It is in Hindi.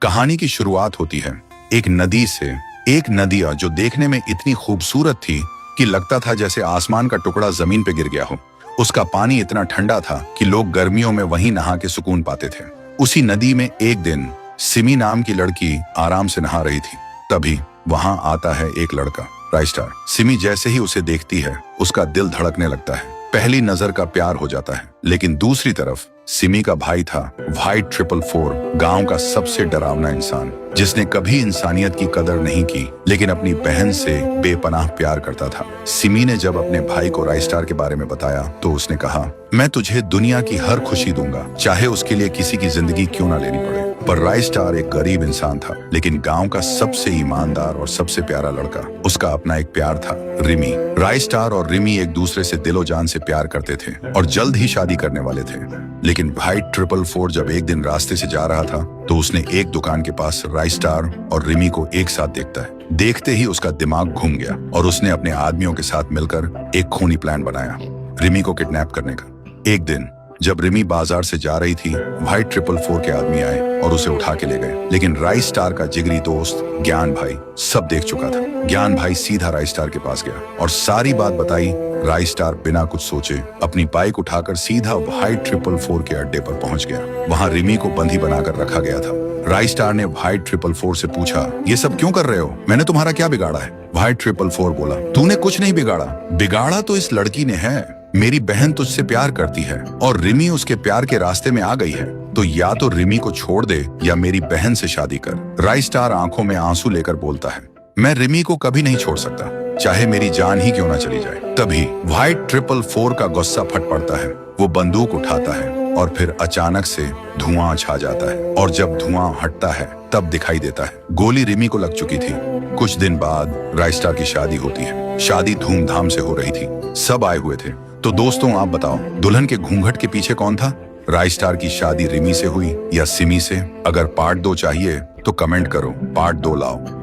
कहानी की शुरुआत होती है एक नदी से। एक नदिया जो देखने में इतनी खूबसूरत थी कि लगता था जैसे आसमान का टुकड़ा जमीन पे गिर गया हो। उसका पानी इतना ठंडा था कि लोग गर्मियों में वहीं नहा के सुकून पाते थे। उसी नदी में एक दिन सिमी नाम की लड़की आराम से नहा रही थी। तभी वहां आता है एक लड़का, राइस्टार। सिमी जैसे ही उसे देखती है उसका दिल धड़कने लगता है। पहली नजर का प्यार हो जाता है। लेकिन दूसरी तरफ सिमी का भाई था व्हाइट 444, गांव का सबसे डरावना इंसान, जिसने कभी इंसानियत की कदर नहीं की लेकिन अपनी बहन से बेपनाह प्यार करता था। सिमी ने जब अपने भाई को राइस्टार के बारे में बताया तो उसने कहा, मैं तुझे दुनिया की हर खुशी दूंगा, चाहे उसके लिए किसी की जिंदगी क्यों ना लेनी पड़े। पर राइस्टार एक गरीब इंसान था, लेकिन गांव का सबसे ईमानदार और सबसे प्यारा लड़का। उसका अपना एक प्यार था, रिमी। राइस्टार और रिमी एक दूसरे से दिलो जान से प्यार करते थे और जल्द ही शादी करने वाले थे। लेकिन व्हाइट 444 जब एक दिन रास्ते से जा रहा था तो उसने एक दुकान के पास राइस्टार और रिमी को एक साथ देखता है। देखते ही उसका दिमाग घूम गया और उसने अपने आदमियों के साथ मिलकर एक खूनी प्लान बनाया, रिमी को किडनैप करने का। एक दिन जब रिमी बाजार से जा रही थी, व्हाइट 444 के आदमी आए और उसे उठा के ले गए। लेकिन राइस्टार का जिगरी दोस्त ज्ञान भाई सब देख चुका था। ज्ञान भाई सीधा राइस्टार के पास गया और सारी बात बताई। राइस्टार बिना कुछ सोचे अपनी बाइक उठाकर सीधा व्हाइट 444 के अड्डे पर पहुंच गया। वहां रिमी को बंदी बनाकर रखा गया था। राइस्टार ने व्हाइट 444 से पूछा, ये सब क्यों कर रहे हो? मैंने तुम्हारा क्या बिगाड़ा है? व्हाइट 444 बोला, तूने कुछ नहीं बिगाड़ा। बिगाड़ा तो इस लड़की ने है। मेरी बहन तुझसे प्यार करती है और रिमी उसके प्यार के रास्ते में आ गई है, तो या तो रिमी को छोड़ दे या मेरी बहन से शादी कर। राइस्टार आंखों में आंसू लेकर बोलता है, मैं रिमी को कभी नहीं छोड़ सकता, चाहे मेरी जान ही क्यों ना चली जाए। तभी व्हाइट 444 का गुस्सा फट पड़ता है। वो बंदूक उठाता है और फिर अचानक से धुआं छा जाता है और जब धुआं हटता है तब दिखाई देता है गोली रिमी को लग चुकी थी। कुछ दिन बाद राइस्टार की शादी होती है। शादी धूमधाम से हो रही थी, सब आए हुए थे। तो दोस्तों आप बताओ, दुल्हन के घूंघट के पीछे कौन था? राइस्टार की शादी रिमी से हुई या सिमी से? अगर पार्ट 2 चाहिए तो कमेंट करो, पार्ट 2 लाओ।